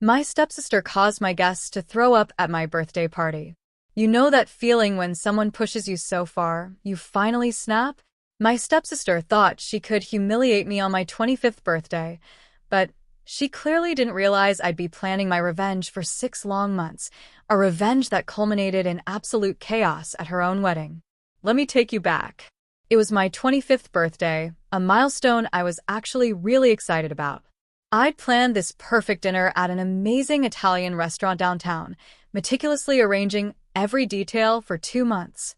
My stepsister caused my guests to throw up at my birthday party. You know that feeling when someone pushes you so far, you finally snap? My stepsister thought she could humiliate me on my 25th birthday, but she clearly didn't realize I'd be planning my revenge for 6 long months, a revenge that culminated in absolute chaos at her own wedding. Let me take you back. It was my 25th birthday, a milestone I was actually really excited about. I'd planned this perfect dinner at an amazing Italian restaurant downtown, meticulously arranging every detail for 2 months.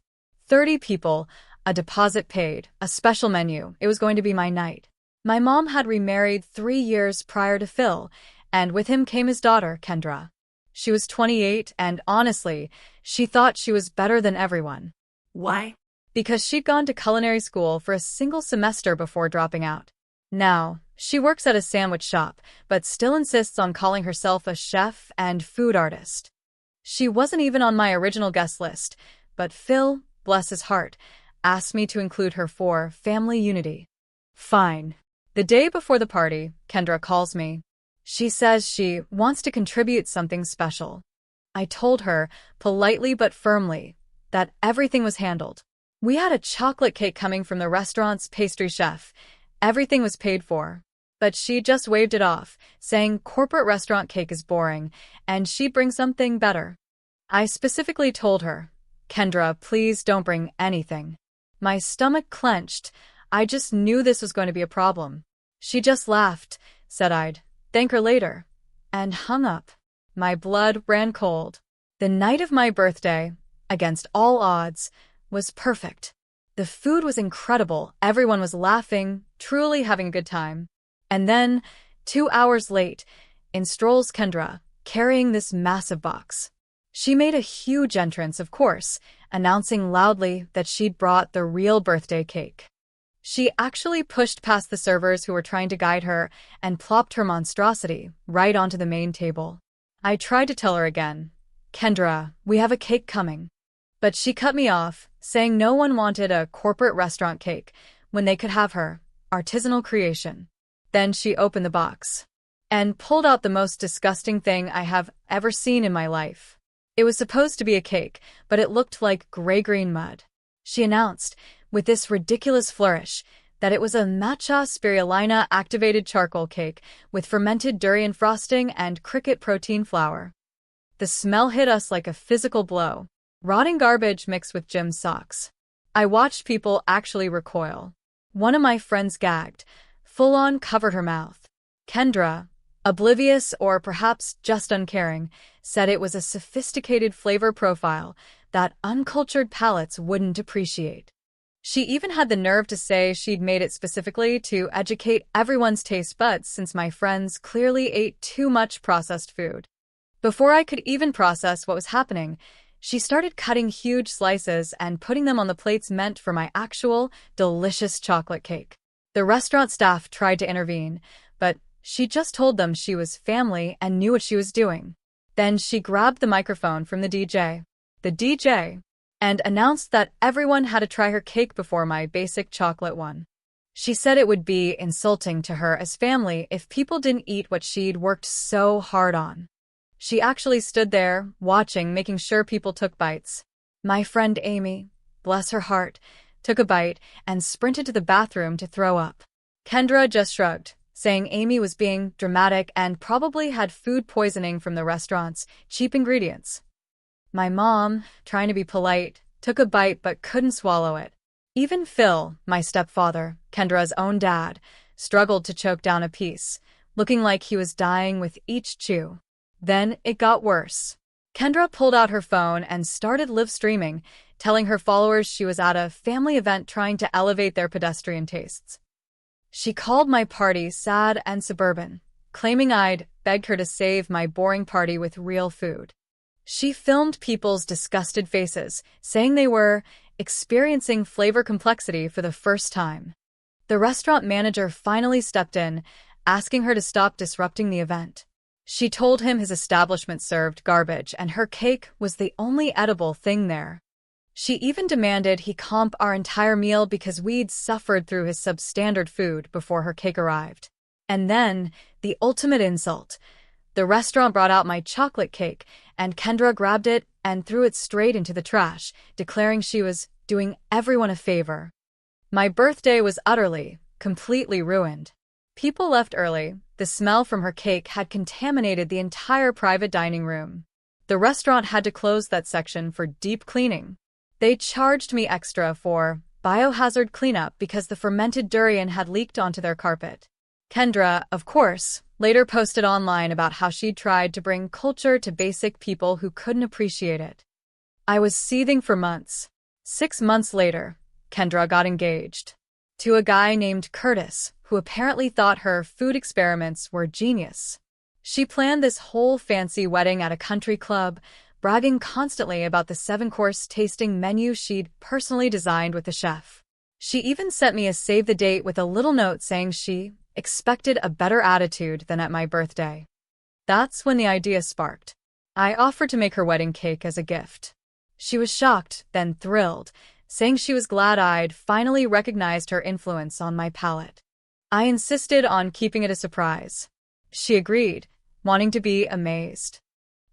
30 people, a deposit paid, a special menu. It was going to be my night. My mom had remarried 3 years prior to Phil, and with him came his daughter, Kendra. She was 28, and honestly, she thought she was better than everyone. Why? Because she'd gone to culinary school for a single semester before dropping out. Now, she works at a sandwich shop, but still insists on calling herself a chef and food artist. She wasn't even on my original guest list, but Phil, bless his heart, asked me to include her for family unity. Fine. The day before the party, Kendra calls me. She says she wants to contribute something special. I told her, politely but firmly, that everything was handled. We had a chocolate cake coming from the restaurant's pastry chef. Everything was paid for. But she just waved it off, saying corporate restaurant cake is boring, and she'd bring something better. I specifically told her, Kendra, please don't bring anything. My stomach clenched. I just knew this was going to be a problem. She just laughed, said I'd thank her later, and hung up. My blood ran cold. The night of my birthday, against all odds, was perfect. The food was incredible, everyone was laughing, truly having a good time. And then, 2 hours late, in strolls Kendra, carrying this massive box. She made a huge entrance, of course, announcing loudly that she'd brought the real birthday cake. She actually pushed past the servers who were trying to guide her and plopped her monstrosity right onto the main table. I tried to tell her again, Kendra, we have a cake coming. But she cut me off, saying no one wanted a corporate restaurant cake when they could have her artisanal creation. Then she opened the box and pulled out the most disgusting thing I have ever seen in my life. It was supposed to be a cake, but it looked like gray-green mud. She announced, with this ridiculous flourish, that it was a matcha spirulina activated charcoal cake with fermented durian frosting and cricket protein flour. The smell hit us like a physical blow. Rotting garbage mixed with gym socks. I watched people actually recoil. One of my friends gagged, full-on covered her mouth. Kendra, oblivious or perhaps just uncaring, said it was a sophisticated flavor profile that uncultured palates wouldn't appreciate. She even had the nerve to say she'd made it specifically to educate everyone's taste buds since my friends clearly ate too much processed food. Before I could even process what was happening, she started cutting huge slices and putting them on the plates meant for my actual, delicious chocolate cake. The restaurant staff tried to intervene, but she just told them she was family and knew what she was doing. Then she grabbed the microphone from the DJ, and announced that everyone had to try her cake before my basic chocolate one. She said it would be insulting to her as family if people didn't eat what she'd worked so hard on. She actually stood there, watching, making sure people took bites. My friend Amy, bless her heart, took a bite and sprinted to the bathroom to throw up. Kendra just shrugged, saying Amy was being dramatic and probably had food poisoning from the restaurant's cheap ingredients. My mom, trying to be polite, took a bite but couldn't swallow it. Even Phil, my stepfather, Kendra's own dad, struggled to choke down a piece, looking like he was dying with each chew. Then it got worse. Kendra pulled out her phone and started live streaming, telling her followers she was at a family event trying to elevate their pedestrian tastes. She called my party sad and suburban, claiming I'd begged her to save my boring party with real food. She filmed people's disgusted faces, saying they were experiencing flavor complexity for the first time. The restaurant manager finally stepped in, asking her to stop disrupting the event. She told him his establishment served garbage and her cake was the only edible thing there. She even demanded he comp our entire meal because we'd suffered through his substandard food before her cake arrived. And then, the ultimate insult. The restaurant brought out my chocolate cake, and Kendra grabbed it and threw it straight into the trash, declaring she was doing everyone a favor. My birthday was utterly, completely ruined. People left early. The smell from her cake had contaminated the entire private dining room. The restaurant had to close that section for deep cleaning. They charged me extra for biohazard cleanup because the fermented durian had leaked onto their carpet. Kendra, of course, later posted online about how she'd tried to bring culture to basic people who couldn't appreciate it. I was seething for months. 6 months later, Kendra got engaged to a guy named Curtis, who apparently thought her food experiments were genius. She planned this whole fancy wedding at a country club, bragging constantly about the 7-course tasting menu she'd personally designed with the chef. She even sent me a save the date with a little note saying she expected a better attitude than at my birthday. That's when the idea sparked. I offered to make her wedding cake as a gift. She was shocked, then thrilled, saying she was glad I'd finally recognized her influence on my palate. I insisted on keeping it a surprise. She agreed, wanting to be amazed.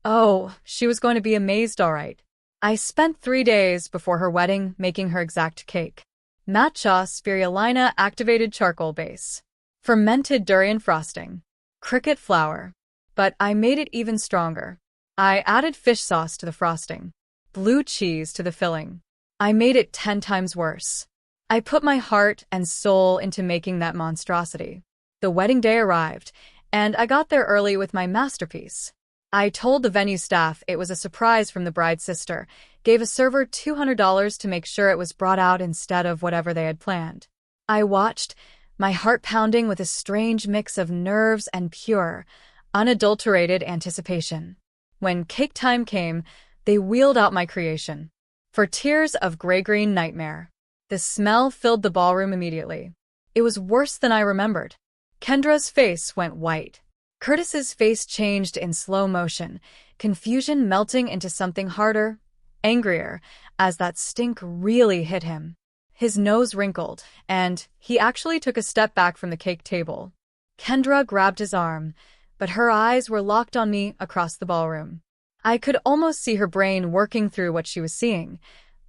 Oh, she was going to be amazed all right. I spent 3 days before her wedding making her exact cake. Matcha spirulina activated charcoal base. Fermented durian frosting. Cricket flour. But I made it even stronger. I added fish sauce to the frosting. Blue cheese to the filling. I made it 10 times worse. I put my heart and soul into making that monstrosity. The wedding day arrived, and I got there early with my masterpiece. I told the venue staff it was a surprise from the bride's sister, gave a server $200 to make sure it was brought out instead of whatever they had planned. I watched, my heart pounding with a strange mix of nerves and pure, unadulterated anticipation. When cake time came, they wheeled out my creation. For tears of gray-green nightmare. The smell filled the ballroom immediately. It was worse than I remembered. Kendra's face went white. Curtis's face changed in slow motion, confusion melting into something harder, angrier, as that stink really hit him. His nose wrinkled, and he actually took a step back from the cake table. Kendra grabbed his arm, but her eyes were locked on me across the ballroom. I could almost see her brain working through what she was seeing,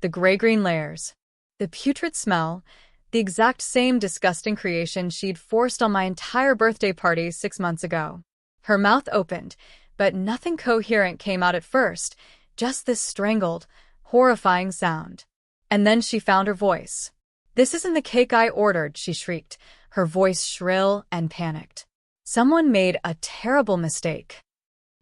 the gray-green layers, the putrid smell, the exact same disgusting creation she'd forced on my entire birthday party 6 months ago. Her mouth opened, but nothing coherent came out at first, just this strangled, horrifying sound. And then she found her voice. "This isn't the cake I ordered," she shrieked, her voice shrill and panicked. Someone made a terrible mistake.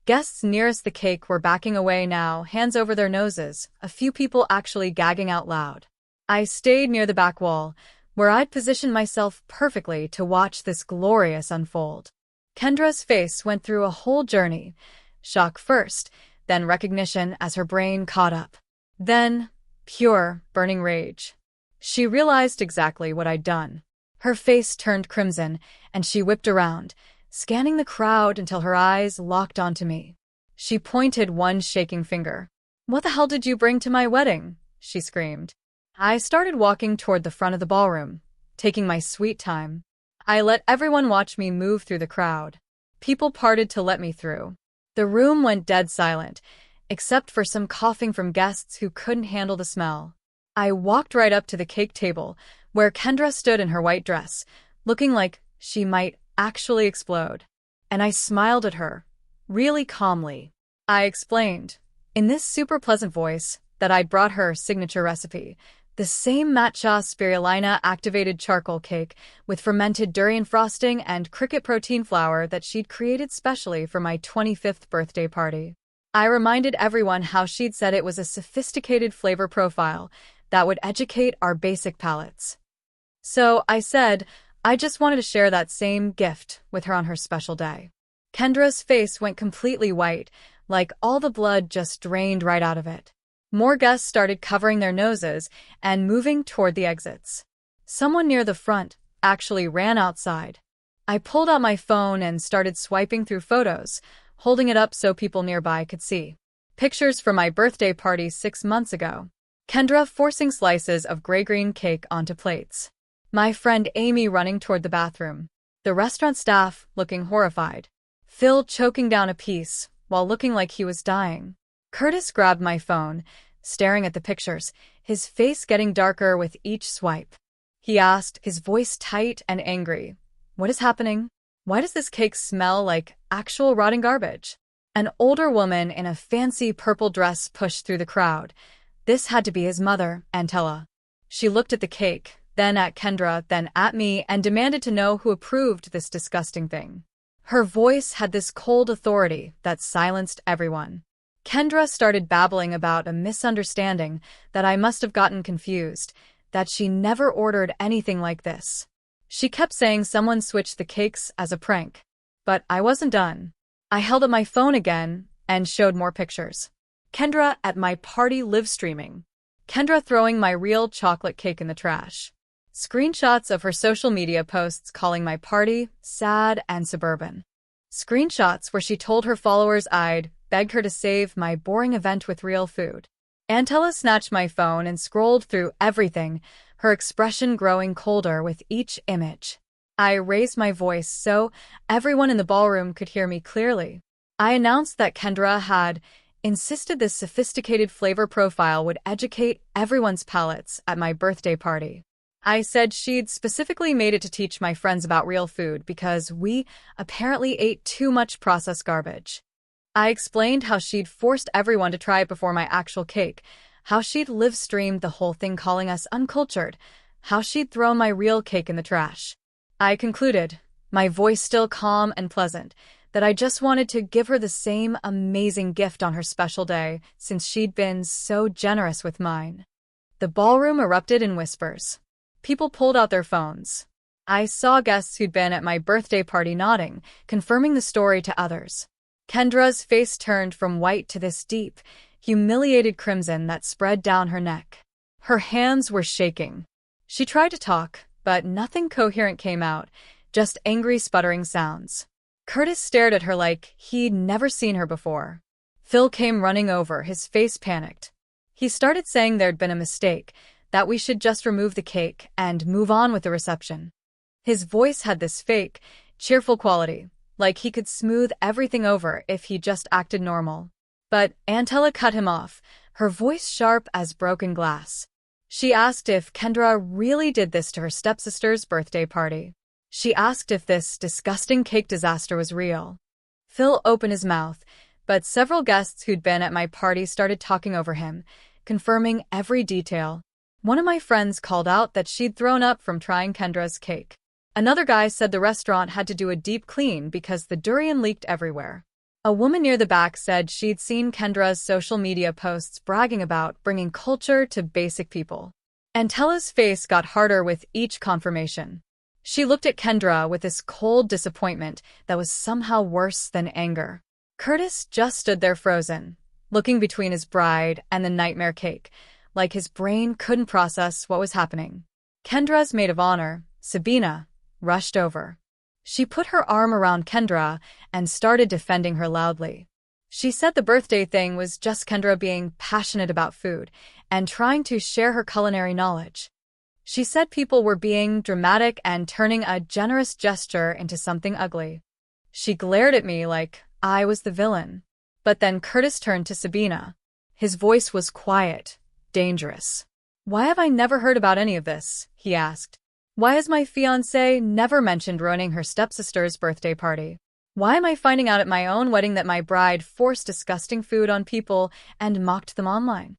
Guests nearest the cake were backing away now, hands over their noses, a few people actually gagging out loud. I stayed near the back wall, where I'd positioned myself perfectly to watch this glorious unfold. Kendra's face went through a whole journey, shock first, then recognition as her brain caught up. Then, pure, burning rage. She realized exactly what I'd done. Her face turned crimson, and she whipped around, scanning the crowd until her eyes locked onto me. She pointed one shaking finger. "What the hell did you bring to my wedding?" she screamed. I started walking toward the front of the ballroom, taking my sweet time. I let everyone watch me move through the crowd. People parted to let me through. The room went dead silent, except for some coughing from guests who couldn't handle the smell. I walked right up to the cake table, where Kendra stood in her white dress, looking like she might actually explode. And I smiled at her, really calmly. I explained, in this super pleasant voice, that I'd brought her signature recipe, the same matcha spirulina activated charcoal cake with fermented durian frosting and cricket protein flour that she'd created specially for my 25th birthday party. I reminded everyone how she'd said it was a sophisticated flavor profile that would educate our basic palates. So I said, I just wanted to share that same gift with her on her special day. Kendra's face went completely white, like all the blood just drained right out of it. More guests started covering their noses and moving toward the exits. Someone near the front actually ran outside. I pulled out my phone and started swiping through photos, holding it up so people nearby could see. Pictures from my birthday party 6 months ago. Kendra forcing slices of gray-green cake onto plates. My friend Amy running toward the bathroom. The restaurant staff looking horrified. Phil choking down a piece while looking like he was dying. Curtis grabbed my phone, staring at the pictures, his face getting darker with each swipe. He asked, his voice tight and angry, "What is happening? Why does this cake smell like actual rotting garbage?" An older woman in a fancy purple dress pushed through the crowd. This had to be his mother, Antella. She looked at the cake, then at Kendra, then at me, and demanded to know who approved this disgusting thing. Her voice had this cold authority that silenced everyone. Kendra started babbling about a misunderstanding, that I must have gotten confused, that she never ordered anything like this. She kept saying someone switched the cakes as a prank. But I wasn't done. I held up my phone again and showed more pictures. Kendra at my party live streaming. Kendra throwing my real chocolate cake in the trash. Screenshots of her social media posts calling my party sad and suburban. Screenshots where she told her followers I'd begged her to save my boring event with real food. Antella snatched my phone and scrolled through everything, her expression growing colder with each image. I raised my voice so everyone in the ballroom could hear me clearly. I announced that Kendra had insisted this sophisticated flavor profile would educate everyone's palates at my birthday party. I said she'd specifically made it to teach my friends about real food because we apparently ate too much processed garbage. I explained how she'd forced everyone to try it before my actual cake, how she'd live-streamed the whole thing calling us uncultured, how she'd thrown my real cake in the trash. I concluded, my voice still calm and pleasant, that I just wanted to give her the same amazing gift on her special day since she'd been so generous with mine. The ballroom erupted in whispers. People pulled out their phones. I saw guests who'd been at my birthday party nodding, confirming the story to others. Kendra's face turned from white to this deep, humiliated crimson that spread down her neck. Her hands were shaking. She tried to talk, but nothing coherent came out, just angry sputtering sounds. Curtis stared at her like he'd never seen her before. Phil came running over, his face panicked. He started saying there'd been a mistake, that we should just remove the cake and move on with the reception. His voice had this fake, cheerful quality, like he could smooth everything over if he just acted normal. But Antella cut him off, her voice sharp as broken glass. She asked if Kendra really did this to her stepsister's birthday party. She asked if this disgusting cake disaster was real. Phil opened his mouth, but several guests who'd been at my party started talking over him, confirming every detail. One of my friends called out that she'd thrown up from trying Kendra's cake. Another guy said the restaurant had to do a deep clean because the durian leaked everywhere. A woman near the back said she'd seen Kendra's social media posts bragging about bringing culture to basic people. Antella's face got harder with each confirmation. She looked at Kendra with this cold disappointment that was somehow worse than anger. Curtis just stood there frozen, looking between his bride and the nightmare cake, like his brain couldn't process what was happening. Kendra's maid of honor, Sabina, rushed over. She put her arm around Kendra and started defending her loudly. She said the birthday thing was just Kendra being passionate about food and trying to share her culinary knowledge. She said people were being dramatic and turning a generous gesture into something ugly. She glared at me like I was the villain. But then Curtis turned to Sabina. His voice was quiet, dangerous. "Why have I never heard about any of this?" he asked. "Why has my fiancé never mentioned ruining her stepsister's birthday party? Why am I finding out at my own wedding that my bride forced disgusting food on people and mocked them online?"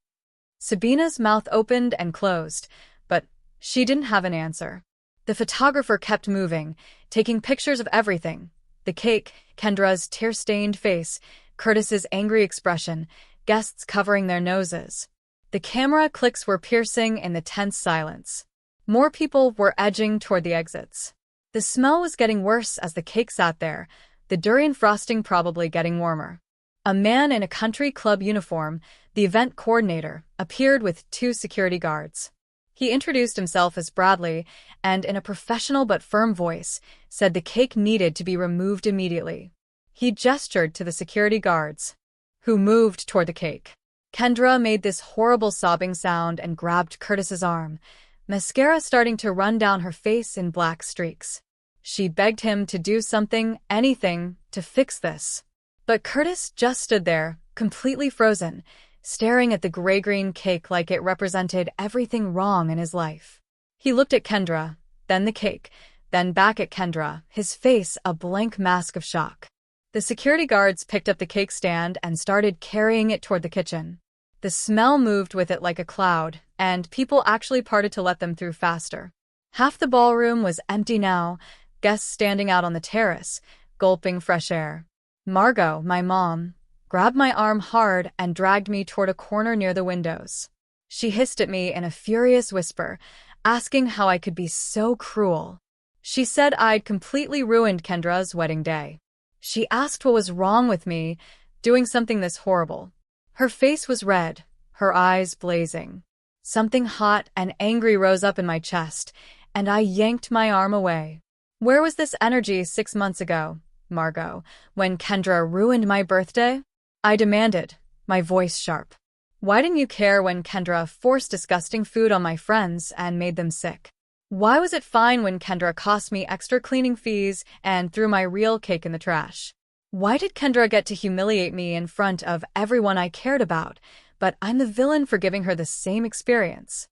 Sabina's mouth opened and closed, but she didn't have an answer. The photographer kept moving, taking pictures of everything. The cake, Kendra's tear-stained face, Curtis's angry expression, guests covering their noses. The camera clicks were piercing in the tense silence. More people were edging toward the exits. The smell was getting worse as the cake sat there, the durian frosting probably getting warmer. A man in a country club uniform, the event coordinator, appeared with 2 security guards. He introduced himself as Bradley and, in a professional but firm voice, said the cake needed to be removed immediately. He gestured to the security guards, who moved toward the cake. Kendra made this horrible sobbing sound and grabbed Curtis's arm, mascara starting to run down her face in black streaks. She begged him to do something, anything, to fix this. But Curtis just stood there, completely frozen, staring at the gray-green cake like it represented everything wrong in his life. He looked at Kendra, then the cake, then back at Kendra, his face a blank mask of shock. The security guards picked up the cake stand and started carrying it toward the kitchen. The smell moved with it like a cloud, and people actually parted to let them through faster. Half the ballroom was empty now, guests standing out on the terrace, gulping fresh air. Margot, my mom, grabbed my arm hard and dragged me toward a corner near the windows. She hissed at me in a furious whisper, asking how I could be so cruel. She said I'd completely ruined Kendra's wedding day. She asked what was wrong with me, doing something this horrible. Her face was red, her eyes blazing. Something hot and angry rose up in my chest, and I yanked my arm away. Where was this energy 6 months ago, Margot, when Kendra ruined my birthday? I demanded, my voice sharp. Why didn't you care when Kendra forced disgusting food on my friends and made them sick? Why was it fine when Kendra cost me extra cleaning fees and threw my real cake in the trash? Why did Kendra get to humiliate me in front of everyone I cared about, but I'm the villain for giving her the same experience?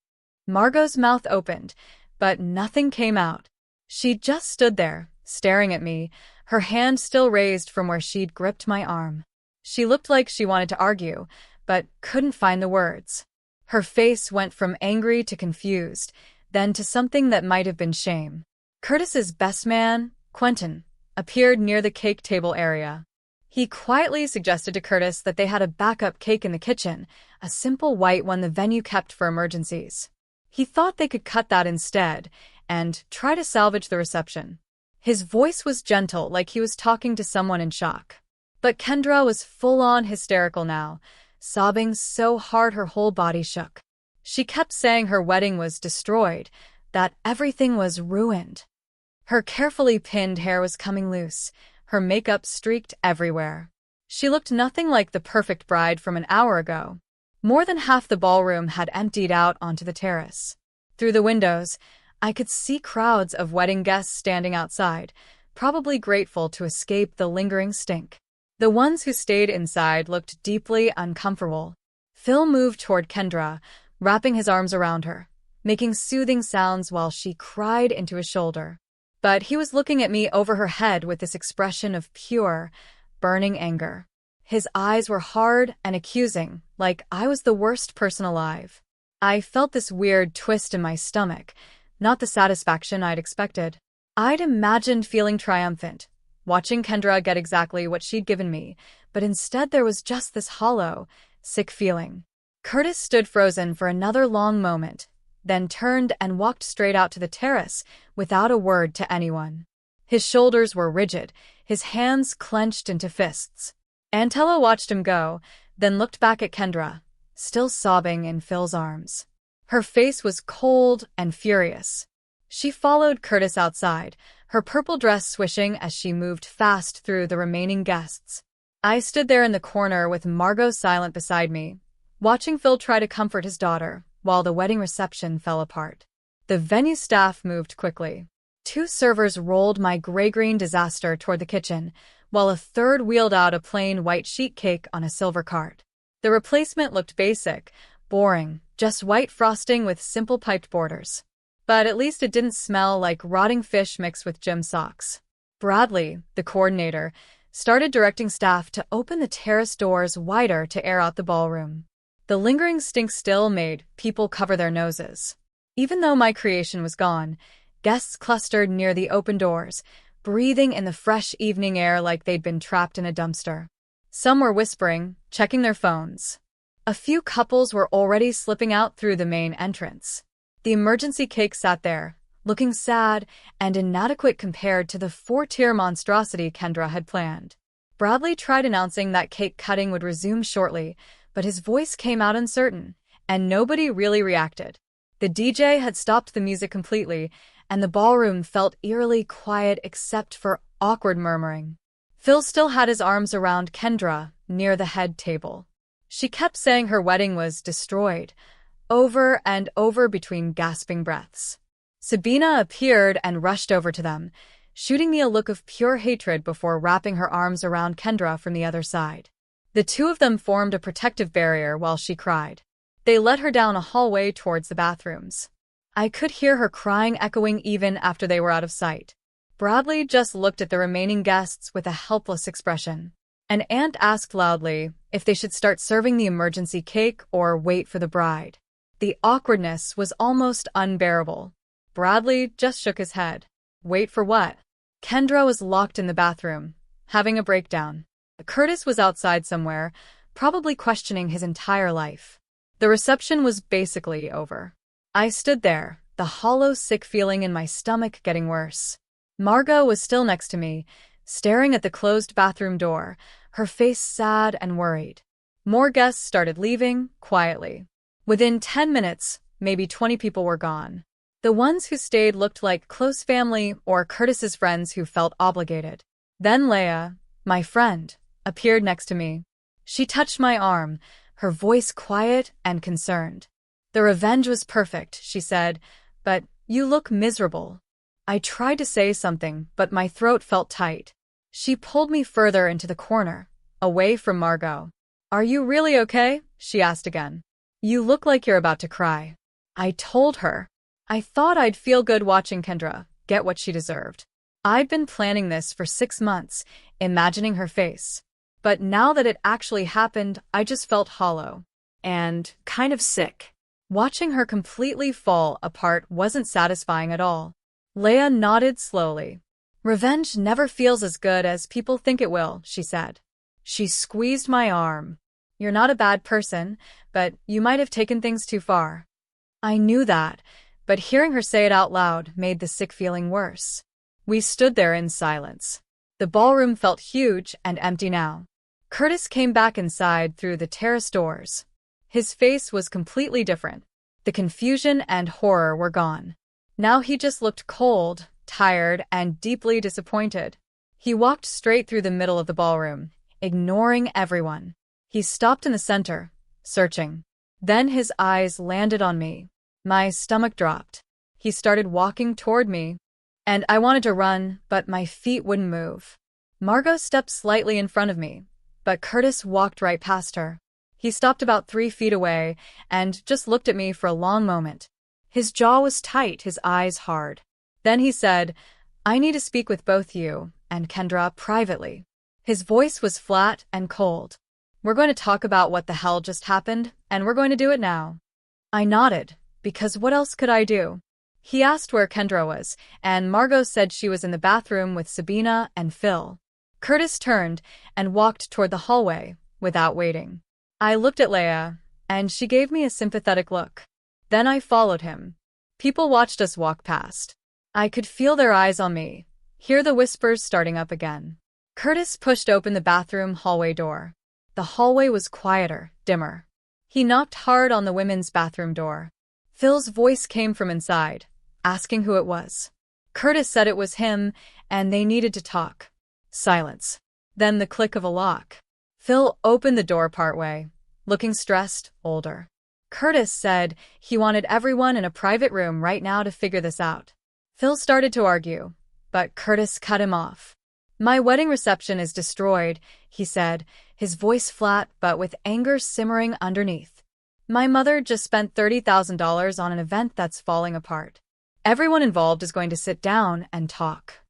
Margot's mouth opened, but nothing came out. She just stood there, staring at me, her hand still raised from where she'd gripped my arm. She looked like she wanted to argue, but couldn't find the words. Her face went from angry to confused, then to something that might have been shame. Curtis's best man, Quentin, appeared near the cake table area. He quietly suggested to Curtis that they had a backup cake in the kitchen, a simple white one the venue kept for emergencies. He thought they could cut that instead and try to salvage the reception. His voice was gentle, like he was talking to someone in shock. But Kendra was full-on hysterical now, sobbing so hard her whole body shook. She kept saying her wedding was destroyed, that everything was ruined. Her carefully pinned hair was coming loose, her makeup streaked everywhere. She looked nothing like the perfect bride from an hour ago. More than half the ballroom had emptied out onto the terrace. Through the windows, I could see crowds of wedding guests standing outside, probably grateful to escape the lingering stink. The ones who stayed inside looked deeply uncomfortable. Phil moved toward Kendra, wrapping his arms around her, making soothing sounds while she cried into his shoulder. But he was looking at me over her head with this expression of pure, burning anger. His eyes were hard and accusing, like I was the worst person alive. I felt this weird twist in my stomach, not the satisfaction I'd expected. I'd imagined feeling triumphant, watching Kendra get exactly what she'd given me, but instead there was just this hollow, sick feeling. Curtis stood frozen for another long moment, then turned and walked straight out to the terrace without a word to anyone. His shoulders were rigid, his hands clenched into fists. Antella watched him go, then looked back at Kendra, still sobbing in Phil's arms. Her face was cold and furious. She followed Curtis outside, her purple dress swishing as she moved fast through the remaining guests. I stood there in the corner with Margot silent beside me, watching Phil try to comfort his daughter, while the wedding reception fell apart. The venue staff moved quickly. 2 servers rolled my gray-green disaster toward the kitchen, while a third wheeled out a plain white sheet cake on a silver cart. The replacement looked basic, boring, just white frosting with simple piped borders. But at least it didn't smell like rotting fish mixed with gym socks. Bradley, the coordinator, started directing staff to open the terrace doors wider to air out the ballroom. The lingering stink still made people cover their noses. Even though my creation was gone, guests clustered near the open doors, breathing in the fresh evening air like they'd been trapped in a dumpster. Some were whispering, checking their phones. A few couples were already slipping out through the main entrance. The emergency cake sat there, looking sad and inadequate compared to the 4-tier monstrosity Kendra had planned. Bradley tried announcing that cake cutting would resume shortly, but his voice came out uncertain, and nobody really reacted. The DJ had stopped the music completely, and the ballroom felt eerily quiet except for awkward murmuring. Phil still had his arms around Kendra near the head table. She kept saying her wedding was destroyed, over and over between gasping breaths. Sabina appeared and rushed over to them, shooting me a look of pure hatred before wrapping her arms around Kendra from the other side. The two of them formed a protective barrier while she cried. They led her down a hallway towards the bathrooms. I could hear her crying echoing even after they were out of sight. Bradley just looked at the remaining guests with a helpless expression. An aunt asked loudly if they should start serving the emergency cake or wait for the bride. The awkwardness was almost unbearable. Bradley just shook his head. Wait for what? Kendra was locked in the bathroom, having a breakdown. Curtis was outside somewhere, probably questioning his entire life. The reception was basically over. I stood there, the hollow, sick feeling in my stomach getting worse. Margot was still next to me, staring at the closed bathroom door, her face sad and worried. More guests started leaving, quietly. Within 10 minutes, maybe 20 people were gone. The ones who stayed looked like close family or Curtis's friends who felt obligated. Then Leia, my friend, appeared next to me. She touched my arm, her voice quiet and concerned. The revenge was perfect, she said, but you look miserable. I tried to say something, but my throat felt tight. She pulled me further into the corner, away from Margot. Are you really okay? She asked again. You look like you're about to cry. I told her. I thought I'd feel good watching Kendra get what she deserved. I'd been planning this for 6 months, imagining her face. But now that it actually happened, I just felt hollow and kind of sick. Watching her completely fall apart wasn't satisfying at all. Leia nodded slowly. Revenge never feels as good as people think it will, she said. She squeezed my arm. You're not a bad person, but you might have taken things too far. I knew that, but hearing her say it out loud made the sick feeling worse. We stood there in silence. The ballroom felt huge and empty now. Curtis came back inside through the terrace doors. His face was completely different. The confusion and horror were gone. Now he just looked cold, tired, and deeply disappointed. He walked straight through the middle of the ballroom, ignoring everyone. He stopped in the center, searching. Then his eyes landed on me. My stomach dropped. He started walking toward me, and I wanted to run, but my feet wouldn't move. Margot stepped slightly in front of me, but Curtis walked right past her. He stopped about 3 feet away and just looked at me for a long moment. His jaw was tight, his eyes hard. Then he said, I need to speak with both you and Kendra privately. His voice was flat and cold. We're going to talk about what the hell just happened, and we're going to do it now. I nodded, because what else could I do? He asked where Kendra was, and Margot said she was in the bathroom with Sabina and Phil. Curtis turned and walked toward the hallway, without waiting. I looked at Leia, and she gave me a sympathetic look. Then I followed him. People watched us walk past. I could feel their eyes on me, hear the whispers starting up again. Curtis pushed open the bathroom hallway door. The hallway was quieter, dimmer. He knocked hard on the women's bathroom door. Phil's voice came from inside, asking who it was. Curtis said it was him, and they needed to talk. Silence. Then the click of a lock. Phil opened the door partway, looking stressed, older. Curtis said he wanted everyone in a private room right now to figure this out. Phil started to argue, but Curtis cut him off. My wedding reception is destroyed, he said, his voice flat but with anger simmering underneath. My mother just spent $30,000 on an event that's falling apart. Everyone involved is going to sit down and talk.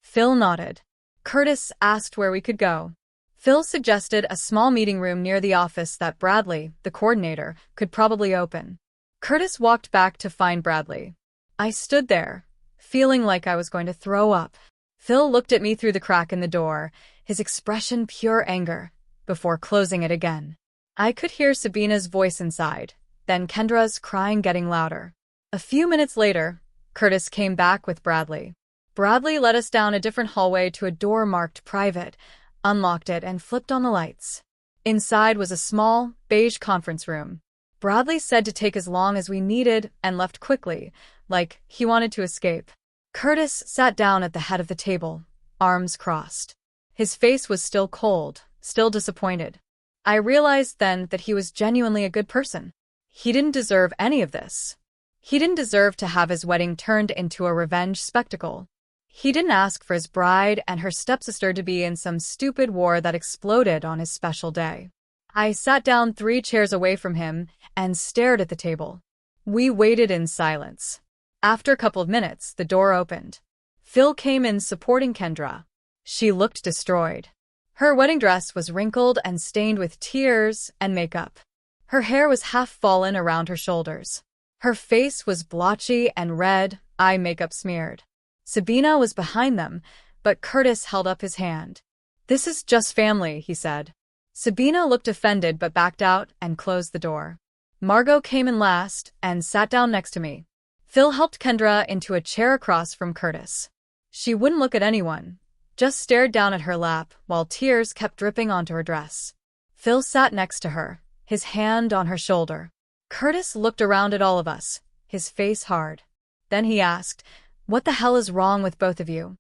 Phil nodded. Curtis asked where we could go. Phil suggested a small meeting room near the office that Bradley, the coordinator, could probably open. Curtis walked back to find Bradley. I stood there, feeling like I was going to throw up. Phil looked at me through the crack in the door, his expression pure anger, before closing it again. I could hear Sabina's voice inside, then Kendra's crying getting louder. A few minutes later, Curtis came back with Bradley. Bradley led us down a different hallway to a door marked private, unlocked it, and flipped on the lights. Inside was a small, beige conference room. Bradley said to take as long as we needed and left quickly, like he wanted to escape. Curtis sat down at the head of the table, arms crossed. His face was still cold, still disappointed. I realized then that he was genuinely a good person. He didn't deserve any of this. He didn't deserve to have his wedding turned into a revenge spectacle. He didn't ask for his bride and her stepsister to be in some stupid war that exploded on his special day. I sat down 3 chairs away from him and stared at the table. We waited in silence. After a couple of minutes, the door opened. Phil came in supporting Kendra. She looked destroyed. Her wedding dress was wrinkled and stained with tears and makeup. Her hair was half fallen around her shoulders. Her face was blotchy and red, eye makeup smeared. Sabina was behind them, but Curtis held up his hand. "This is just family," he said. Sabina looked offended but backed out and closed the door. Margot came in last and sat down next to me. Phil helped Kendra into a chair across from Curtis. She wouldn't look at anyone, just stared down at her lap while tears kept dripping onto her dress. Phil sat next to her, his hand on her shoulder. Curtis looked around at all of us, his face hard. Then he asked, "What the hell is wrong with both of you?"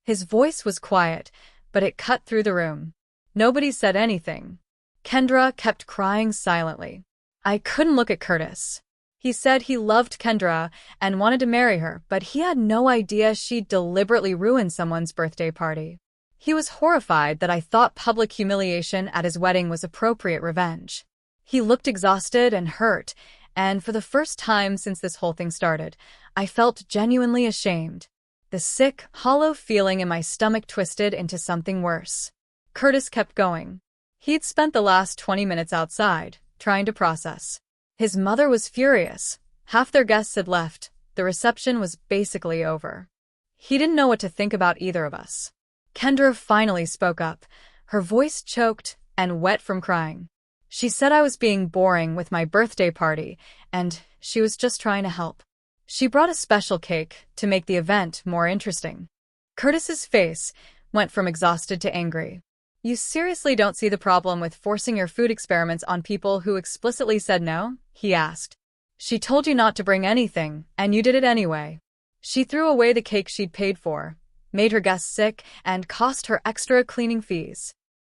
His voice was quiet, but it cut through the room. Nobody said anything. Kendra kept crying silently. I couldn't look at Curtis. He said he loved Kendra and wanted to marry her, but he had no idea she'd deliberately ruined someone's birthday party. He was horrified that I thought public humiliation at his wedding was appropriate revenge. He looked exhausted and hurt, and for the first time since this whole thing started, I felt genuinely ashamed. The sick, hollow feeling in my stomach twisted into something worse. Curtis kept going. He'd spent the last 20 minutes outside, trying to process. His mother was furious. Half their guests had left. The reception was basically over. He didn't know what to think about either of us. Kendra finally spoke up, her voice choked and wet from crying. She said I was being boring with my birthday party, and she was just trying to help. She brought a special cake to make the event more interesting. Curtis's face went from exhausted to angry. "You seriously don't see the problem with forcing your food experiments on people who explicitly said no?" he asked. "She told you not to bring anything, and you did it anyway." She threw away the cake she'd paid for, made her guests sick, and cost her extra cleaning fees.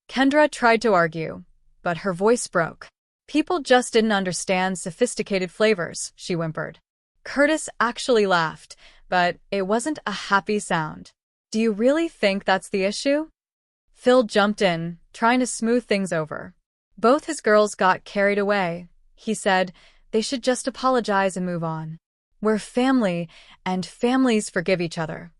Kendra tried to argue, but her voice broke. "People just didn't understand sophisticated flavors," she whimpered. Curtis actually laughed, but it wasn't a happy sound. "Do you really think that's the issue?" Phil jumped in, trying to smooth things over. "Both his girls got carried away," he said. "They should just apologize and move on. We're family, and families forgive each other."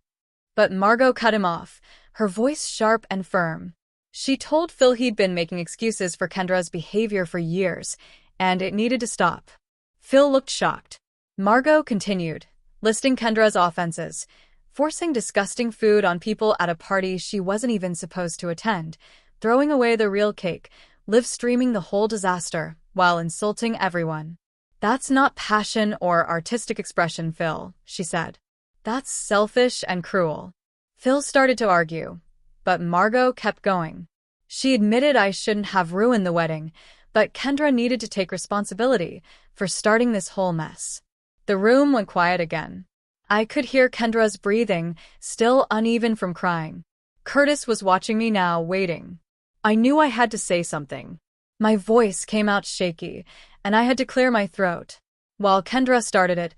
But Margot cut him off, her voice sharp and firm. She told Phil he'd been making excuses for Kendra's behavior for years, and it needed to stop. Phil looked shocked. Margot continued, listing Kendra's offenses: forcing disgusting food on people at a party she wasn't even supposed to attend, throwing away the real cake, live-streaming the whole disaster, while insulting everyone. "That's not passion or artistic expression, Phil," she said. "That's selfish and cruel." Phil started to argue, but Margot kept going. She admitted I shouldn't have ruined the wedding, but Kendra needed to take responsibility for starting this whole mess. The room went quiet again. I could hear Kendra's breathing, still uneven from crying. Curtis was watching me now, waiting. I knew I had to say something. My voice came out shaky, and I had to clear my throat. While Kendra started it,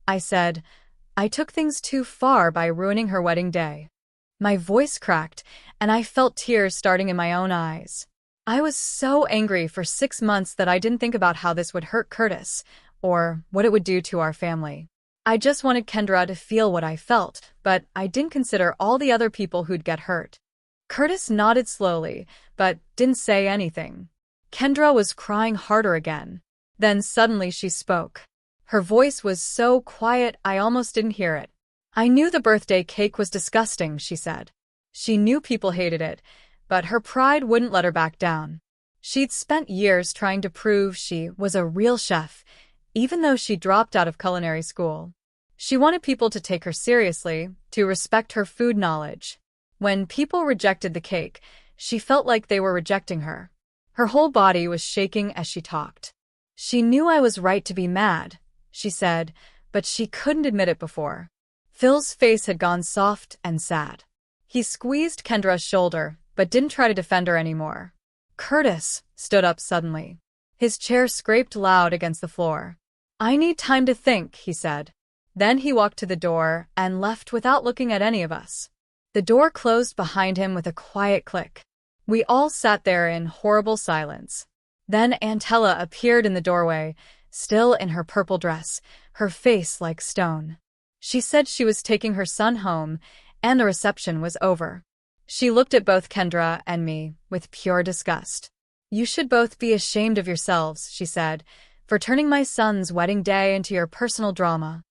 I said, "I took things too far by ruining her wedding day." My voice cracked, and I felt tears starting in my own eyes. I was so angry for 6 months that I didn't think about how this would hurt Curtis, or what it would do to our family. I just wanted Kendra to feel what I felt, but I didn't consider all the other people who'd get hurt. Curtis nodded slowly, but didn't say anything. Kendra was crying harder again. Then suddenly she spoke. Her voice was so quiet I almost didn't hear it. "I knew the birthday cake was disgusting," she said. She knew people hated it, but her pride wouldn't let her back down. She'd spent years trying to prove she was a real chef, even though she dropped out of culinary school. She wanted people to take her seriously, to respect her food knowledge. When people rejected the cake, she felt like they were rejecting her. Her whole body was shaking as she talked. "She knew I was right to be mad," she said, but she couldn't admit it before. Phil's face had gone soft and sad. He squeezed Kendra's shoulder, but didn't try to defend her anymore. Curtis stood up suddenly. His chair scraped loud against the floor. "I need time to think," he said. Then he walked to the door and left without looking at any of us. The door closed behind him with a quiet click. We all sat there in horrible silence. Then Antella appeared in the doorway, still in her purple dress, her face like stone. She said she was taking her son home, and the reception was over. She looked at both Kendra and me with pure disgust. "You should both be ashamed of yourselves," she said, "for turning my son's wedding day into your personal drama."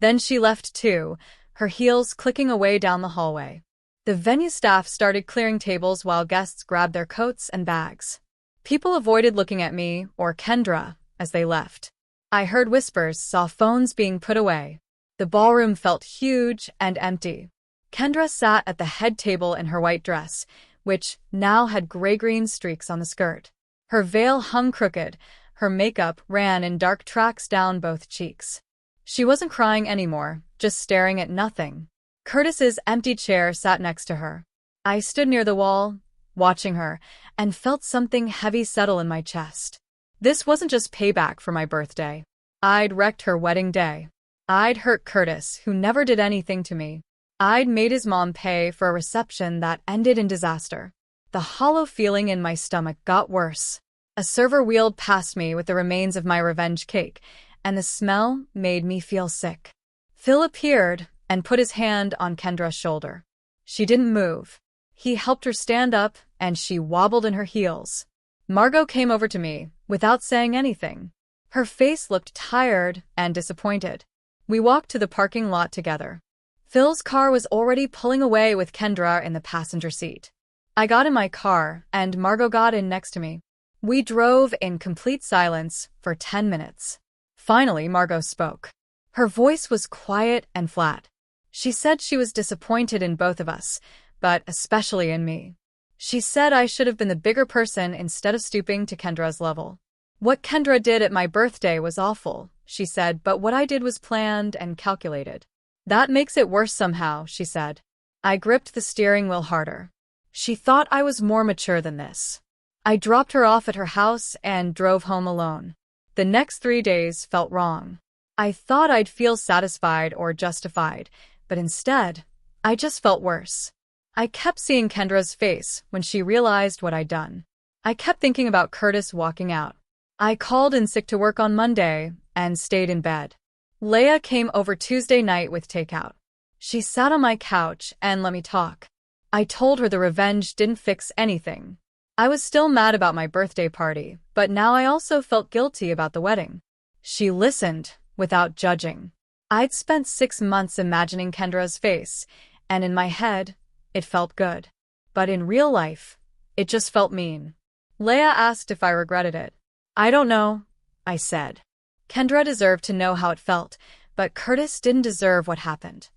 Then she left too, her heels clicking away down the hallway. The venue staff started clearing tables while guests grabbed their coats and bags. People avoided looking at me or Kendra as they left. I heard whispers, saw phones being put away. The ballroom felt huge and empty. Kendra sat at the head table in her white dress, which now had gray-green streaks on the skirt. Her veil hung crooked, her makeup ran in dark tracks down both cheeks. She wasn't crying anymore, just staring at nothing. Curtis's empty chair sat next to her. I stood near the wall, watching her, and felt something heavy settle in my chest. This wasn't just payback for my birthday. I'd wrecked her wedding day. I'd hurt Curtis, who never did anything to me. I'd made his mom pay for a reception that ended in disaster. The hollow feeling in my stomach got worse. A server wheeled past me with the remains of my revenge cake, and the smell made me feel sick. Phil appeared and put his hand on Kendra's shoulder. She didn't move. He helped her stand up, and she wobbled in her heels. Margot came over to me, without saying anything. Her face looked tired and disappointed. We walked to the parking lot together. Phil's car was already pulling away with Kendra in the passenger seat. I got in my car, and Margot got in next to me. We drove in complete silence for 10 minutes. Finally, Margot spoke. Her voice was quiet and flat. She said she was disappointed in both of us, but especially in me. She said I should have been the bigger person instead of stooping to Kendra's level. "What Kendra did at my birthday was awful," she said, "but what I did was planned and calculated." "That makes it worse somehow," she said. I gripped the steering wheel harder. She thought I was more mature than this. I dropped her off at her house and drove home alone. The next 3 days felt wrong. I thought I'd feel satisfied or justified, but instead, I just felt worse. I kept seeing Kendra's face when she realized what I'd done. I kept thinking about Curtis walking out. I called in sick to work on Monday and stayed in bed. Leia came over Tuesday night with takeout. She sat on my couch and let me talk. I told her the revenge didn't fix anything. I was still mad about my birthday party, but now I also felt guilty about the wedding. She listened, without judging. I'd spent 6 months imagining Kendra's face, and in my head, it felt good. But in real life, it just felt mean. Leia asked if I regretted it. "I don't know," I said. Kendra deserved to know how it felt, but Curtis didn't deserve what happened.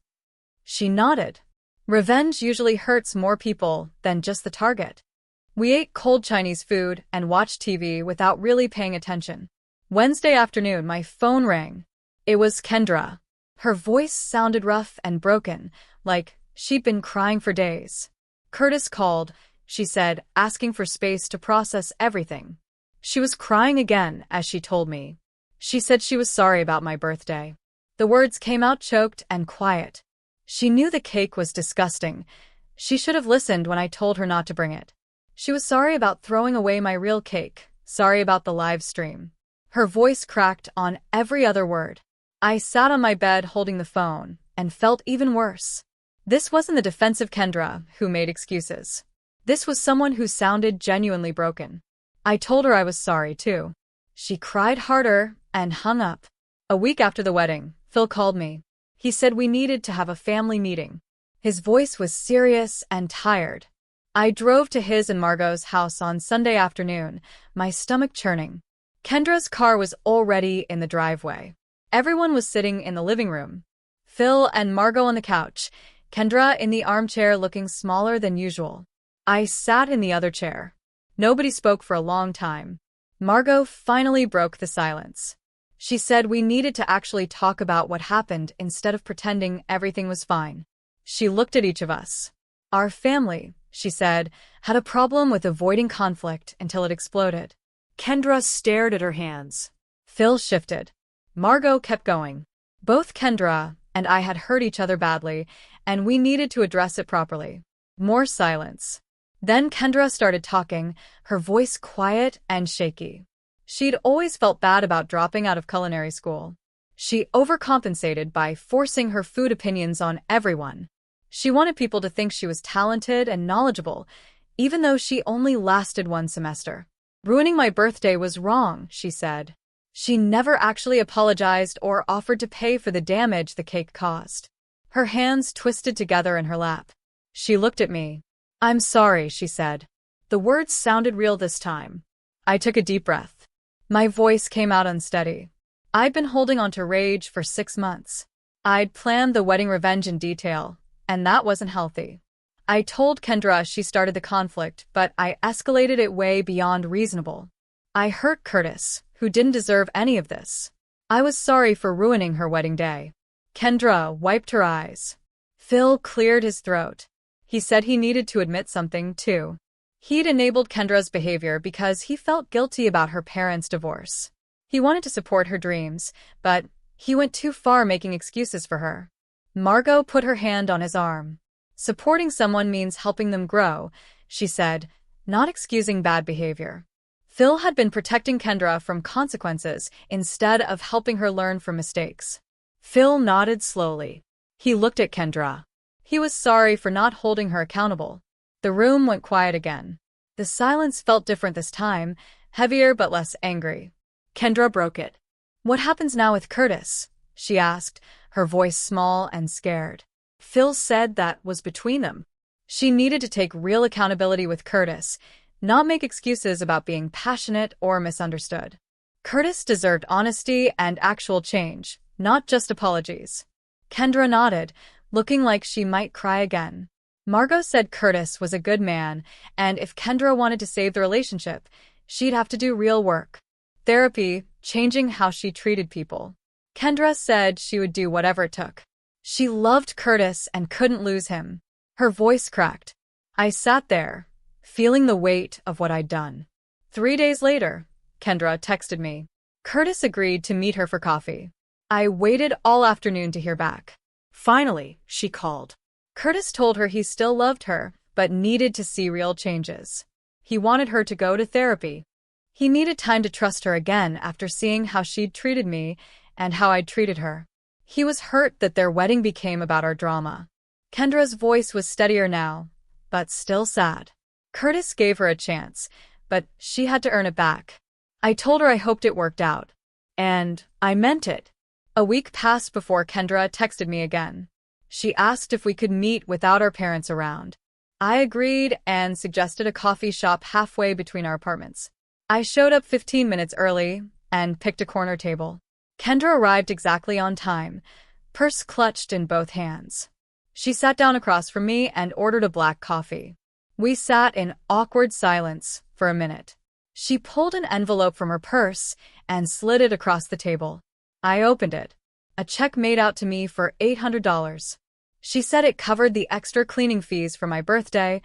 She nodded. Revenge usually hurts more people than just the target. We ate cold Chinese food and watched TV without really paying attention. Wednesday afternoon, my phone rang. It was Kendra. Her voice sounded rough and broken, like she'd been crying for days. "Curtis called," she said, asking for space to process everything. She was crying again as she told me. She said she was sorry about my birthday. The words came out choked and quiet. She knew the cake was disgusting. She should have listened when I told her not to bring it. She was sorry about throwing away my real cake, sorry about the live stream. Her voice cracked on every other word. I sat on my bed holding the phone and felt even worse. This wasn't the defensive Kendra who made excuses. This was someone who sounded genuinely broken. I told her I was sorry, too. She cried harder and hung up. A week after the wedding, Phil called me. He said we needed to have a family meeting. His voice was serious and tired. I drove to his and Margot's house on Sunday afternoon, my stomach churning. Kendra's car was already in the driveway. Everyone was sitting in the living room. Phil and Margot on the couch, Kendra in the armchair looking smaller than usual. I sat in the other chair. Nobody spoke for a long time. Margot finally broke the silence. She said we needed to actually talk about what happened instead of pretending everything was fine. She looked at each of us. Our family, she said, had a problem with avoiding conflict until it exploded. Kendra stared at her hands. Phil shifted. Margot kept going. Both Kendra and I had hurt each other badly, and we needed to address it properly. More silence. Then Kendra started talking, her voice quiet and shaky. She'd always felt bad about dropping out of culinary school. She overcompensated by forcing her food opinions on everyone. She wanted people to think she was talented and knowledgeable, even though she only lasted one semester. Ruining my birthday was wrong, she said. She never actually apologized or offered to pay for the damage the cake caused. Her hands twisted together in her lap. She looked at me. I'm sorry, she said. The words sounded real this time. I took a deep breath. My voice came out unsteady. I'd been holding on to rage for 6 months. I'd planned the wedding revenge in detail, and that wasn't healthy. I told Kendra she started the conflict, but I escalated it way beyond reasonable. I hurt Curtis, who didn't deserve any of this. I was sorry for ruining her wedding day. Kendra wiped her eyes. Phil cleared his throat. He said he needed to admit something, too. He'd enabled Kendra's behavior because he felt guilty about her parents' divorce. He wanted to support her dreams, but he went too far making excuses for her. Margot put her hand on his arm. Supporting someone means helping them grow, she said, not excusing bad behavior. Phil had been protecting Kendra from consequences instead of helping her learn from mistakes. Phil nodded slowly. He looked at Kendra. He was sorry for not holding her accountable. The room went quiet again. The silence felt different this time, heavier but less angry. Kendra broke it. What happens now with Curtis? She asked, her voice small and scared. Phil said that was between them. She needed to take real accountability with Curtis, not make excuses about being passionate or misunderstood. Curtis deserved honesty and actual change, not just apologies. Kendra nodded, looking like she might cry again. Margot said Curtis was a good man, and if Kendra wanted to save the relationship, she'd have to do real work. Therapy, changing how she treated people. Kendra said she would do whatever it took. She loved Curtis and couldn't lose him. Her voice cracked. I sat there, feeling the weight of what I'd done. 3 days later, Kendra texted me. Curtis agreed to meet her for coffee. I waited all afternoon to hear back. Finally, she called. Curtis told her he still loved her, but needed to see real changes. He wanted her to go to therapy. He needed time to trust her again after seeing how she'd treated me and how I'd treated her. He was hurt that their wedding became about our drama. Kendra's voice was steadier now, but still sad. Curtis gave her a chance, but she had to earn it back. I told her I hoped it worked out. And I meant it. A week passed before Kendra texted me again. She asked if we could meet without our parents around. I agreed and suggested a coffee shop halfway between our apartments. I showed up 15 minutes early and picked a corner table. Kendra arrived exactly on time, purse clutched in both hands. She sat down across from me and ordered a black coffee. We sat in awkward silence for a minute. She pulled an envelope from her purse and slid it across the table. I opened it. A check made out to me for $800. She said it covered the extra cleaning fees for my birthday,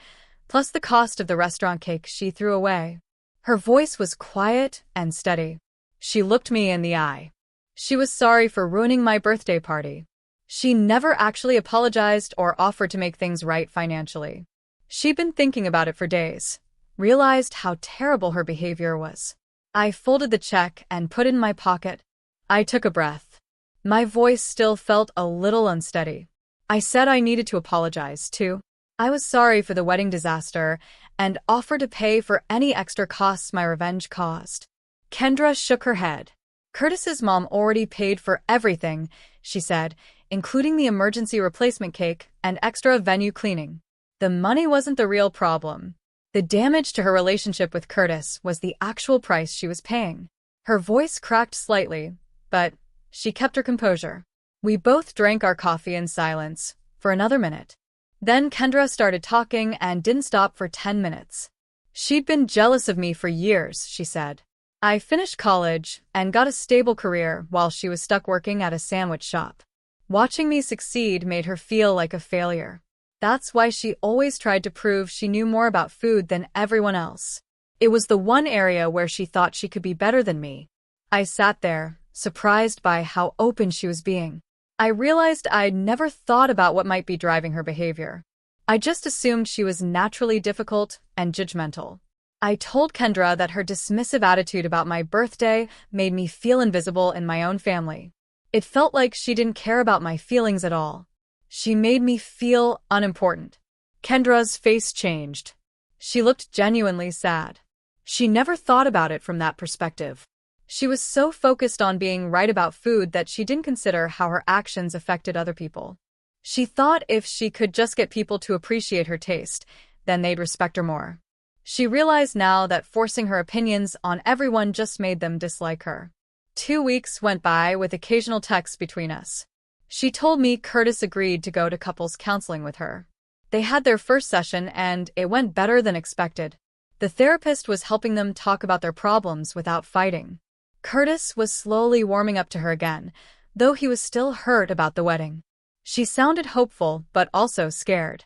plus the cost of the restaurant cake she threw away. Her voice was quiet and steady. She looked me in the eye. She was sorry for ruining my birthday party. She never actually apologized or offered to make things right financially. She'd been thinking about it for days, realized how terrible her behavior was. I folded the check and put it in my pocket. I took a breath. My voice still felt a little unsteady. I said I needed to apologize, too. I was sorry for the wedding disaster and offered to pay for any extra costs my revenge caused. Kendra shook her head. Curtis's mom already paid for everything, she said, including the emergency replacement cake and extra venue cleaning. The money wasn't the real problem. The damage to her relationship with Curtis was the actual price she was paying. Her voice cracked slightly, but she kept her composure. We both drank our coffee in silence for another minute. Then Kendra started talking and didn't stop for 10 minutes. She'd been jealous of me for years, she said. I finished college and got a stable career while she was stuck working at a sandwich shop. Watching me succeed made her feel like a failure. That's why she always tried to prove she knew more about food than everyone else. It was the one area where she thought she could be better than me. I sat there, surprised by how open she was being. I realized I'd never thought about what might be driving her behavior. I just assumed she was naturally difficult and judgmental. I told Kendra that her dismissive attitude about my birthday made me feel invisible in my own family. It felt like she didn't care about my feelings at all. She made me feel unimportant. Kendra's face changed. She looked genuinely sad. She never thought about it from that perspective. She was so focused on being right about food that she didn't consider how her actions affected other people. She thought if she could just get people to appreciate her taste, then they'd respect her more. She realized now that forcing her opinions on everyone just made them dislike her. 2 weeks went by with occasional texts between us. She told me Curtis agreed to go to couples counseling with her. They had their first session and it went better than expected. The therapist was helping them talk about their problems without fighting. Curtis was slowly warming up to her again, though he was still hurt about the wedding. She sounded hopeful, but also scared.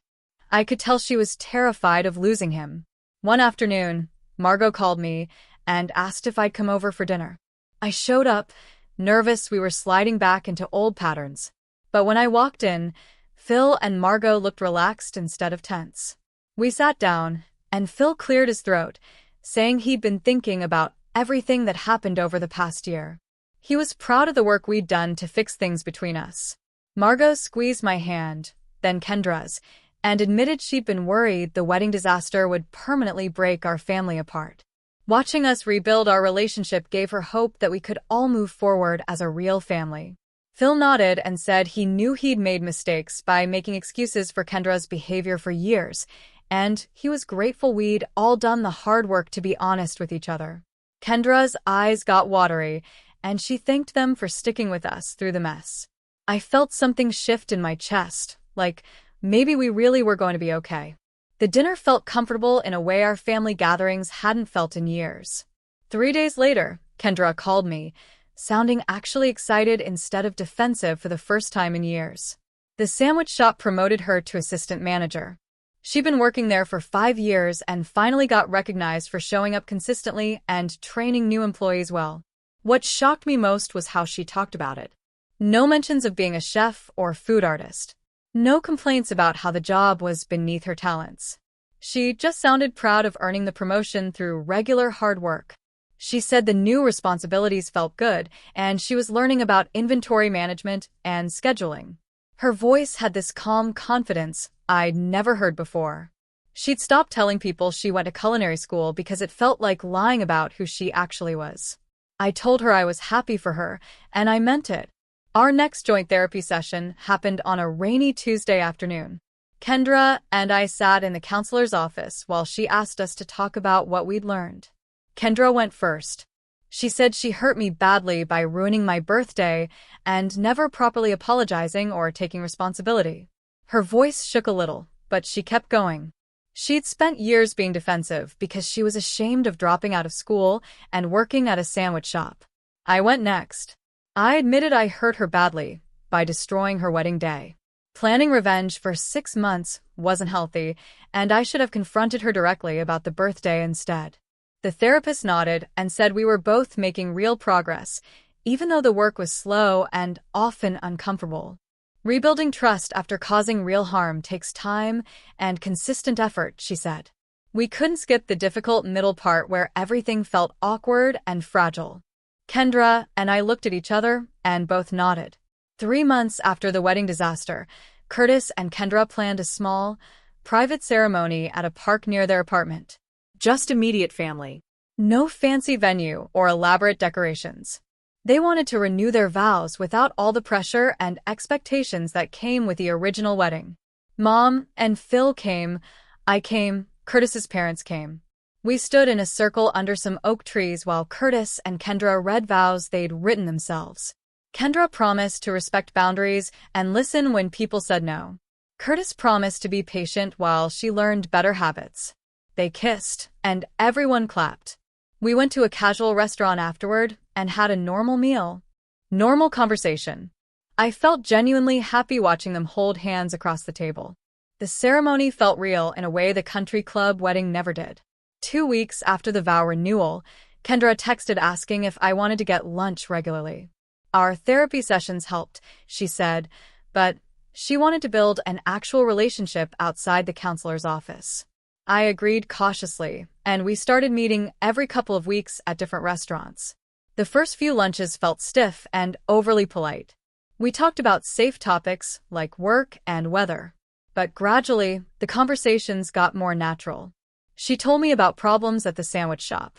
I could tell she was terrified of losing him. One afternoon, Margot called me and asked if I'd come over for dinner. I showed up, nervous we were sliding back into old patterns. But when I walked in, Phil and Margot looked relaxed instead of tense. We sat down, and Phil cleared his throat, saying he'd been thinking about everything that happened over the past year. He was proud of the work we'd done to fix things between us. Margot squeezed my hand, then Kendra's, and admitted she'd been worried the wedding disaster would permanently break our family apart. Watching us rebuild our relationship gave her hope that we could all move forward as a real family. Phil nodded and said he knew he'd made mistakes by making excuses for Kendra's behavior for years, and he was grateful we'd all done the hard work to be honest with each other. Kendra's eyes got watery, and she thanked them for sticking with us through the mess. I felt something shift in my chest, like maybe we really were going to be okay. The dinner felt comfortable in a way our family gatherings hadn't felt in years. 3 days later, Kendra called me, sounding actually excited instead of defensive for the first time in years. The sandwich shop promoted her to assistant manager. She'd been working there for 5 years and finally got recognized for showing up consistently and training new employees well. What shocked me most was how she talked about it. No mentions of being a chef or food artist. No complaints about how the job was beneath her talents. She just sounded proud of earning the promotion through regular hard work. She said the new responsibilities felt good, and she was learning about inventory management and scheduling. Her voice had this calm confidence I'd never heard before. She'd stopped telling people she went to culinary school because it felt like lying about who she actually was. I told her I was happy for her, and I meant it. Our next joint therapy session happened on a rainy Tuesday afternoon. Kendra and I sat in the counselor's office while she asked us to talk about what we'd learned. Kendra went first. She said she hurt me badly by ruining my birthday and never properly apologizing or taking responsibility. Her voice shook a little, but she kept going. She'd spent years being defensive because she was ashamed of dropping out of school and working at a sandwich shop. I went next. I admitted I hurt her badly by destroying her wedding day. Planning revenge for 6 months wasn't healthy, and I should have confronted her directly about the birthday instead. The therapist nodded and said we were both making real progress, even though the work was slow and often uncomfortable. Rebuilding trust after causing real harm takes time and consistent effort, she said. We couldn't skip the difficult middle part where everything felt awkward and fragile. Kendra and I looked at each other and both nodded. 3 months after the wedding disaster, Curtis and Kendra planned a small, private ceremony at a park near their apartment. Just immediate family. No fancy venue or elaborate decorations. They wanted to renew their vows without all the pressure and expectations that came with the original wedding. Mom and Phil came, I came, Curtis's parents came. We stood in a circle under some oak trees while Curtis and Kendra read vows they'd written themselves. Kendra promised to respect boundaries and listen when people said no. Curtis promised to be patient while she learned better habits. They kissed, and everyone clapped. We went to a casual restaurant afterward and had a normal meal. Normal conversation. I felt genuinely happy watching them hold hands across the table. The ceremony felt real in a way the country club wedding never did. 2 weeks after the vow renewal, Kendra texted asking if I wanted to get lunch regularly. Our therapy sessions helped, she said, but she wanted to build an actual relationship outside the counselor's office. I agreed cautiously, and we started meeting every couple of weeks at different restaurants. The first few lunches felt stiff and overly polite. We talked about safe topics like work and weather. But gradually, the conversations got more natural. She told me about problems at the sandwich shop.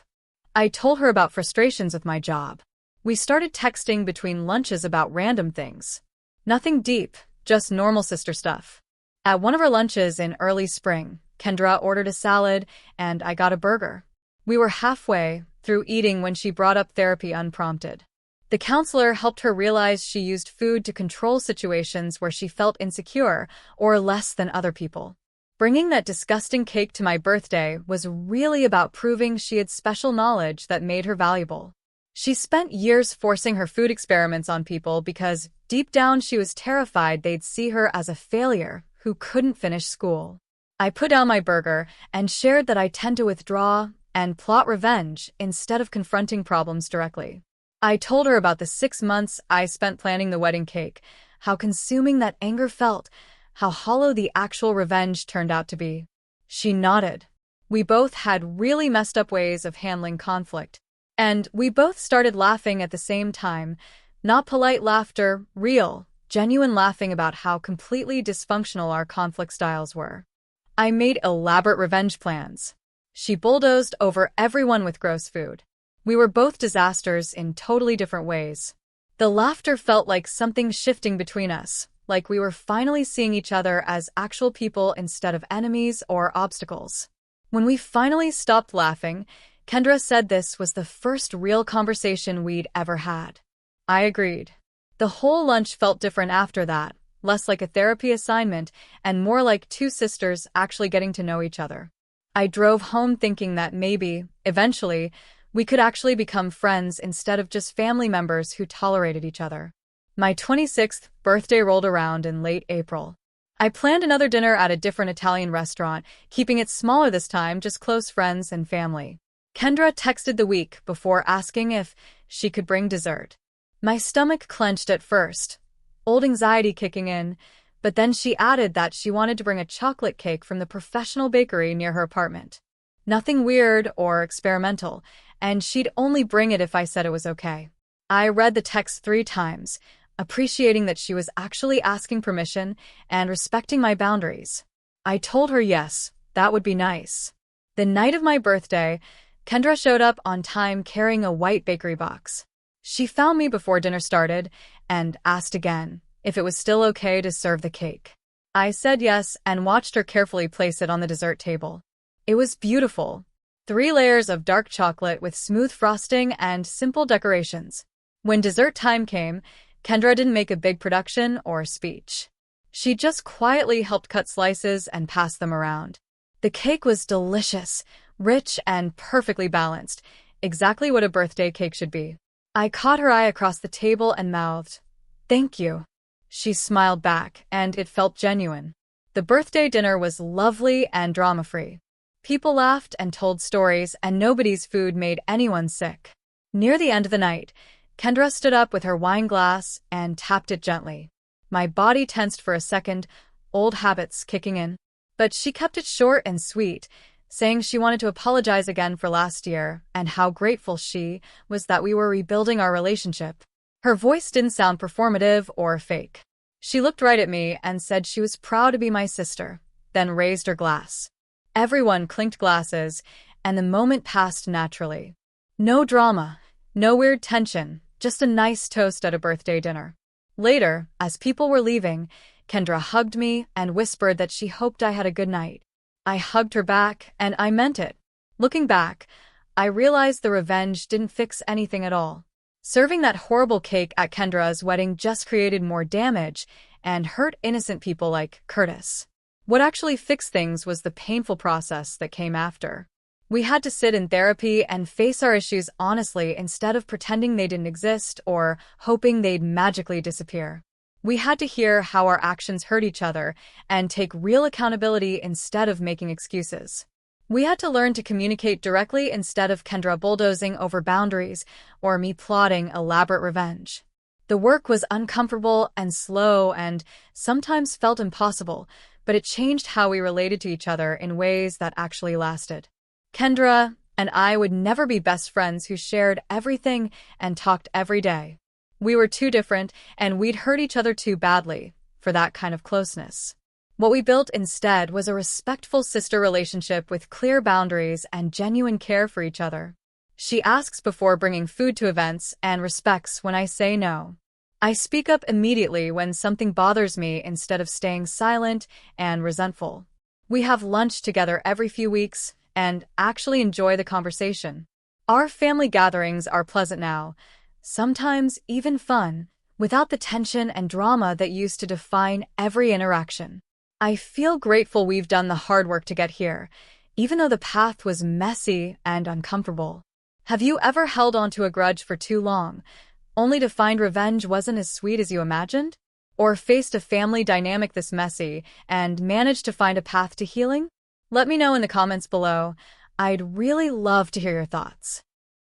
I told her about frustrations with my job. We started texting between lunches about random things. Nothing deep, just normal sister stuff. At one of our lunches in early spring, Kendra ordered a salad, and I got a burger. We were halfway through eating when she brought up therapy unprompted. The counselor helped her realize she used food to control situations where she felt insecure or less than other people. Bringing that disgusting cake to my birthday was really about proving she had special knowledge that made her valuable. She spent years forcing her food experiments on people because deep down she was terrified they'd see her as a failure who couldn't finish school. I put down my burger and shared that I tend to withdraw and plot revenge instead of confronting problems directly. I told her about the 6 months I spent planning the wedding cake, how consuming that anger felt, how hollow the actual revenge turned out to be. She nodded. We both had really messed up ways of handling conflict. And we both started laughing at the same time. Not polite laughter, real, genuine laughing about how completely dysfunctional our conflict styles were. I made elaborate revenge plans. She bulldozed over everyone with gross food. We were both disasters in totally different ways. The laughter felt like something shifting between us, like we were finally seeing each other as actual people instead of enemies or obstacles. When we finally stopped laughing, Kendra said this was the first real conversation we'd ever had. I agreed. The whole lunch felt different after that, less like a therapy assignment and more like two sisters actually getting to know each other. I drove home thinking that maybe, eventually, we could actually become friends instead of just family members who tolerated each other. My 26th birthday rolled around in late April. I planned another dinner at a different Italian restaurant, keeping it smaller this time, just close friends and family. Kendra texted the week before asking if she could bring dessert. My stomach clenched at first, old anxiety kicking in, but then she added that she wanted to bring a chocolate cake from the professional bakery near her apartment. Nothing weird or experimental, and she'd only bring it if I said it was okay. I read the text 3 times, appreciating that she was actually asking permission and respecting my boundaries. I told her yes, that would be nice. The night of my birthday, Kendra showed up on time carrying a white bakery box. She found me before dinner started and asked again if it was still okay to serve the cake. I said yes and watched her carefully place it on the dessert table. It was beautiful. 3 layers of dark chocolate with smooth frosting and simple decorations. When dessert time came, Kendra didn't make a big production or speech. She just quietly helped cut slices and pass them around. The cake was delicious, rich and perfectly balanced, exactly what a birthday cake should be. I caught her eye across the table and mouthed, "Thank you." She smiled back, and it felt genuine. The birthday dinner was lovely and drama-free. People laughed and told stories, and nobody's food made anyone sick. Near the end of the night, Kendra stood up with her wine glass and tapped it gently. My body tensed for a second, old habits kicking in. But she kept it short and sweet, saying she wanted to apologize again for last year and how grateful she was that we were rebuilding our relationship. Her voice didn't sound performative or fake. She looked right at me and said she was proud to be my sister, then raised her glass. Everyone clinked glasses, and the moment passed naturally. No drama, no weird tension, just a nice toast at a birthday dinner. Later, as people were leaving, Kendra hugged me and whispered that she hoped I had a good night. I hugged her back, and I meant it. Looking back, I realized the revenge didn't fix anything at all. Serving that horrible cake at Kendra's wedding just created more damage and hurt innocent people like Curtis. What actually fixed things was the painful process that came after. We had to sit in therapy and face our issues honestly instead of pretending they didn't exist or hoping they'd magically disappear. We had to hear how our actions hurt each other and take real accountability instead of making excuses. We had to learn to communicate directly instead of Kendra bulldozing over boundaries or me plotting elaborate revenge. The work was uncomfortable and slow and sometimes felt impossible, but it changed how we related to each other in ways that actually lasted. Kendra and I would never be best friends who shared everything and talked every day. We were too different, and we'd hurt each other too badly for that kind of closeness. What we built instead was a respectful sister relationship with clear boundaries and genuine care for each other. She asks before bringing food to events and respects when I say no. I speak up immediately when something bothers me instead of staying silent and resentful. We have lunch together every few weeks and actually enjoy the conversation. Our family gatherings are pleasant now, sometimes even fun, without the tension and drama that used to define every interaction. I feel grateful we've done the hard work to get here, even though the path was messy and uncomfortable. Have you ever held on to a grudge for too long, only to find revenge wasn't as sweet as you imagined? Or faced a family dynamic this messy and managed to find a path to healing? Let me know in the comments below. I'd really love to hear your thoughts.